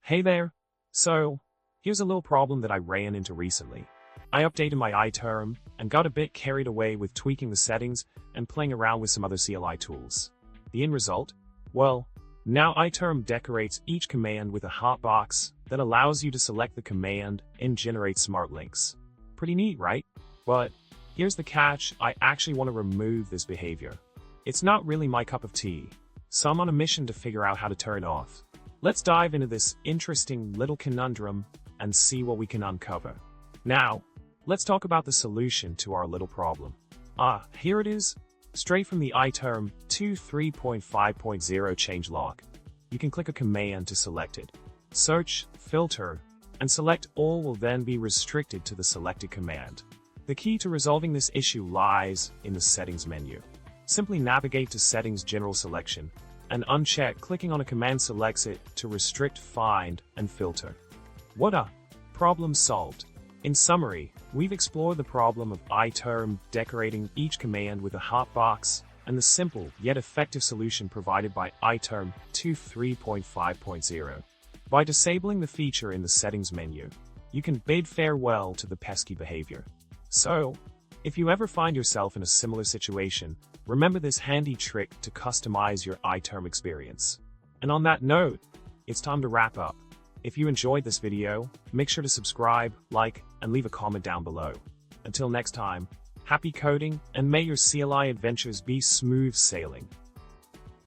Hey there. So, here's a little problem that I ran into recently. I updated my iTerm and got a bit carried away with tweaking the settings and playing around with some other CLI tools. The end result? Well, now iTerm decorates each command with a hotbox that allows you to select the command and generate smart links. Pretty neat, right? But here's the catch, I actually want to remove this behavior. It's not really my cup of tea, so I'm on a mission to figure out how to turn it off. Let's dive into this interesting little conundrum and see what we can uncover. Now, let's talk about the solution to our little problem. Here it is, straight from the iTerm 2.3.5.0 changelog. You can click a command to select it. Search, filter, and select all will then be restricted to the selected command. The key to resolving this issue lies in the settings menu. Simply navigate to Settings General Selection and uncheck clicking on a command selects it to restrict, find, and filter. What a problem solved. In summary, we've explored the problem of iTerm decorating each command with a hotbox and the simple yet effective solution provided by iTerm 2.3.5.0. By disabling the feature in the settings menu, you can bid farewell to the pesky behavior. So, if you ever find yourself in a similar situation, remember this handy trick to customize your iTerm experience. And on that note, it's time to wrap up. If you enjoyed this video, make sure to subscribe, like, and leave a comment down below. Until next time, happy coding, and may your CLI adventures be smooth sailing.